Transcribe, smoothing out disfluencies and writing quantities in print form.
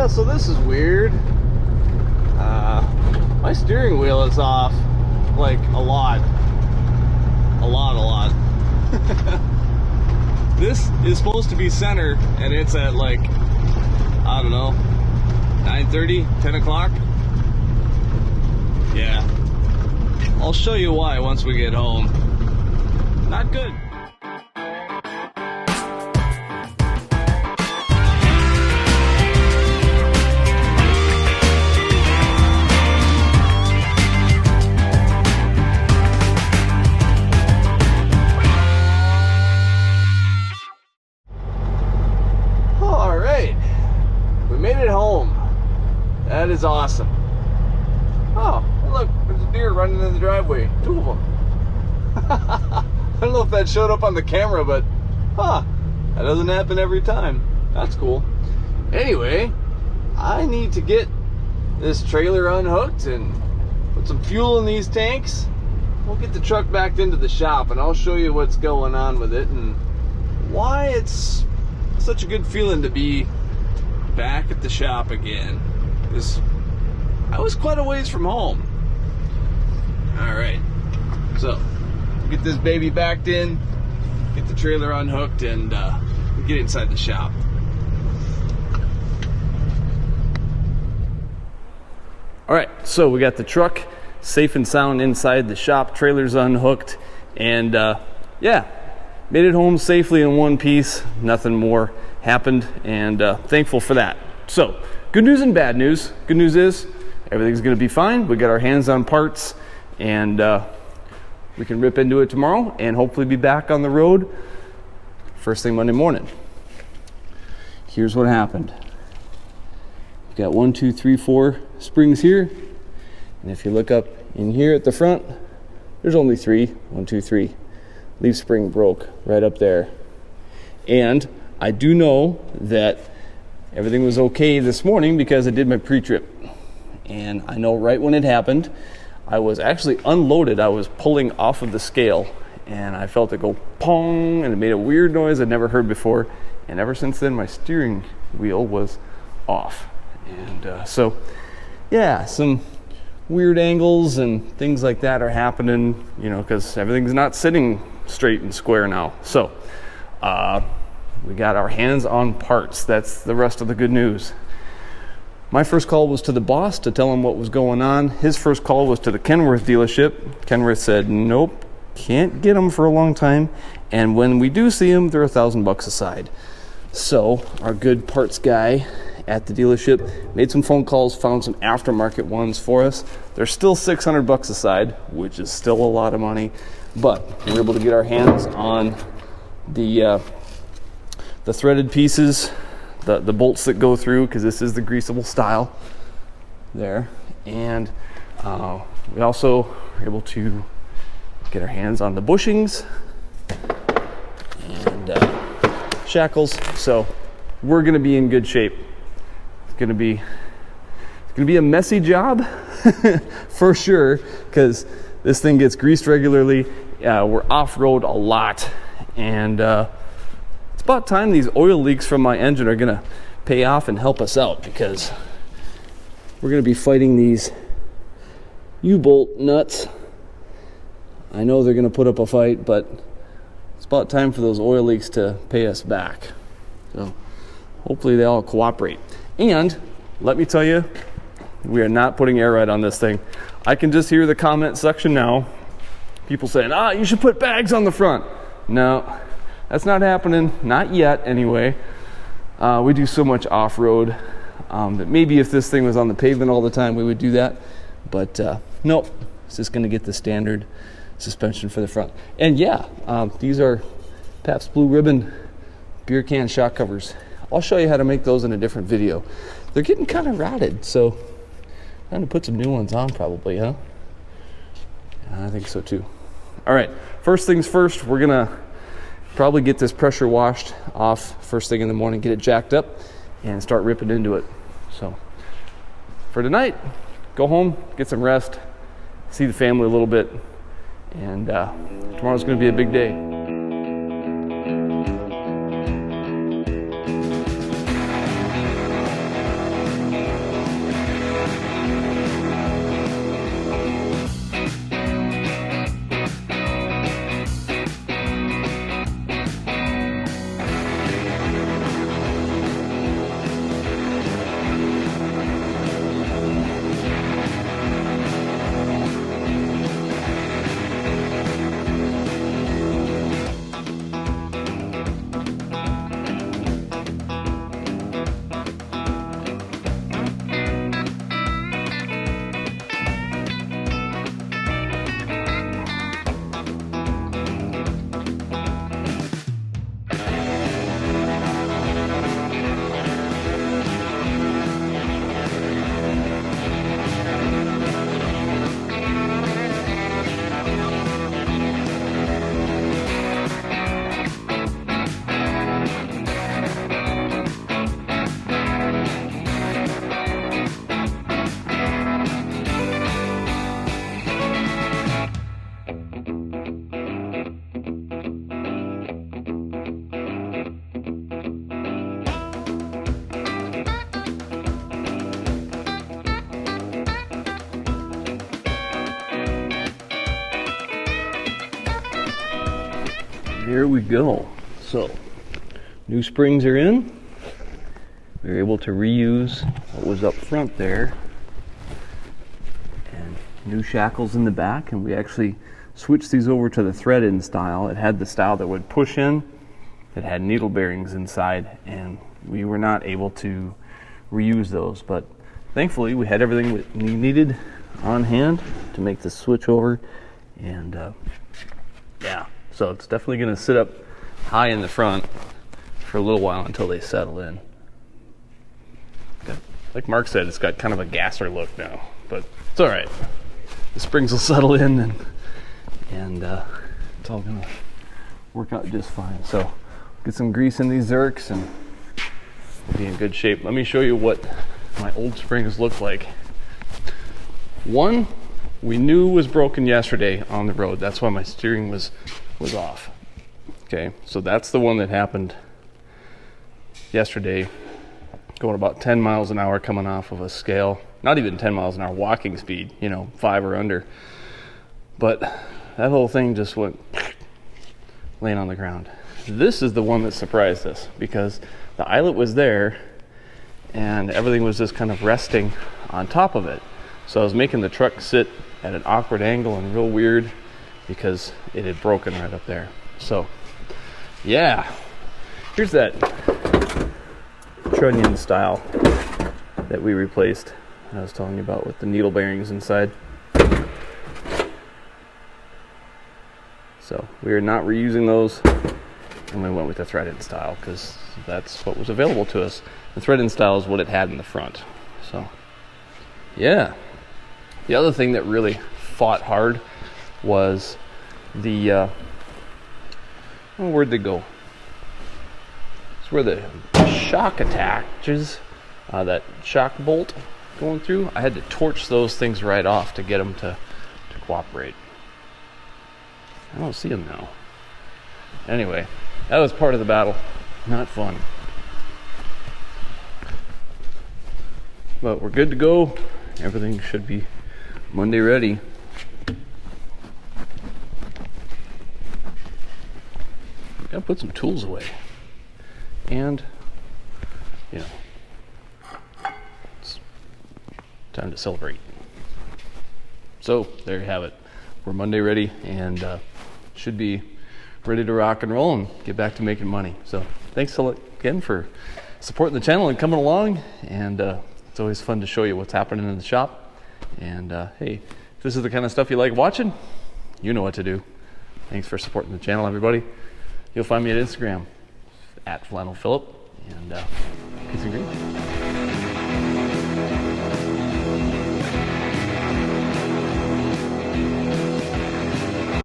So this is weird. My steering wheel is off, like a lot. This is supposed to be center, and it's at like, I don't know, 9:30, 10 o'clock. Yeah. I'll show you why once we get home. Not good. That is awesome. Oh, look, there's a deer running in the driveway. 2 of them. I don't know if that showed up on the camera, but that doesn't happen every time. That's cool. Anyway, I need to get this trailer unhooked and put some fuel in these tanks. We'll get the truck back into the shop, and I'll show you what's going on with it and why it's such a good feeling to be back at the shop again. Because I was quite a ways from home. Alright, so get this baby backed in, get the trailer unhooked, and get inside the shop. Alright, so we got the truck safe and sound inside the shop, trailer's unhooked, and yeah, made it home safely in one piece. Nothing more happened, and thankful for that. So, good news and bad news. Good news is everything's going to be fine. We got our hands on parts, and we can rip into it tomorrow and hopefully be back on the road first thing Monday morning. Here's what happened. We've got 1, 2, 3, 4 springs here, and if you look up in here at the front, there's only 3. 1, 2, 3. Leaf spring broke right up there. And I do know that everything was okay this morning because I did my pre-trip. And I know right when it happened, I was actually unloaded. I was pulling off of the scale, and I felt it go pong, and it made a weird noise I'd never heard before. And ever since then, my steering wheel was off. And so, yeah, some weird angles and things like that are happening, you know, because everything's not sitting straight and square now. So, we got our hands on parts. That's the rest of the good news. My first call was to the boss to tell him what was going on. His first call was to the Kenworth dealership. Kenworth said, nope, can't get them for a long time. And when we do see them, they're $1,000 a side. So our good parts guy at the dealership made some phone calls, found some aftermarket ones for us. They're still $600 a side, which is still a lot of money. But we were able to get our hands on the threaded pieces, the bolts that go through, because this is the greasable style there. And we also were able to get our hands on the bushings and shackles. So we're going to be in good shape. It's going to be a messy job for sure, because this thing gets greased regularly. We're off-road a lot, and it's about time these oil leaks from my engine are going to pay off and help us out, because we're going to be fighting these U-bolt nuts. I know they're going to put up a fight, but it's about time for those oil leaks to pay us back. So hopefully they all cooperate. And let me tell you, we are not putting air ride on this thing. I can just hear the comment section now. People saying, you should put bags on the front. No, that's not happening. Not yet, anyway. We do so much off-road that maybe if this thing was on the pavement all the time, we would do that. But nope, it's just going to get the standard suspension for the front. And yeah, these are Pabst Blue Ribbon beer can shock covers. I'll show you how to make those in a different video. They're getting kind of rotted, so I'm going to put some new ones on probably, huh? I think so too. All right, first things first, we're going to probably get this pressure washed off first thing in the morning, get it jacked up, and start ripping into it. So for tonight, go home, get some rest, see the family a little bit, and tomorrow's going to be a big day. there we go. So, new springs are in. We were able to reuse what was up front there. And new shackles in the back, and we actually switched these over to the thread-in style. It had the style that would push in. It had needle bearings inside, and we were not able to reuse those. But thankfully, we had everything we needed on hand to make the switch over. And yeah, so it's definitely going to sit up high in the front for a little while until they settle in. Like Mark said, it's got kind of a gasser look now, but it's all right. The springs will settle in, and it's all gonna work out just fine. So get some grease in these Zerks and we'll be in good shape. Let me show you what my old springs look like. One we knew was broken yesterday on the road. That's why my steering was off. Okay, so that's the one that happened yesterday, going about 10 miles an hour coming off of a scale. Not even 10 miles an hour walking speed, 5 or under. But that whole thing just went laying on the ground. This is the one that surprised us because the eyelet was there and everything was just kind of resting on top of it. So I was making the truck sit at an awkward angle and real weird because it had broken right up there. So yeah, here's that trunnion style that we replaced. I was telling you about with the needle bearings inside. So we are not reusing those, and we went with the thread-in style because that's what was available to us. The thread-in style is what it had in the front. So yeah, the other thing that really fought hard was the where'd they go? It's where the shock attaches, that shock bolt going through. I had to torch those things right off to get them to cooperate. I don't see them now. Anyway, that was part of the battle. Not fun. But we're good to go. Everything should be Monday ready. Gotta put some tools away. And, it's time to celebrate. So, there you have it. We're Monday ready and should be ready to rock and roll and get back to making money. So, thanks again for supporting the channel and coming along. And it's always fun to show you what's happening in the shop. And hey, if this is the kind of stuff you like watching, you know what to do. Thanks for supporting the channel, everybody. You'll find me at Instagram @FlannelPhillip, and peace and grease.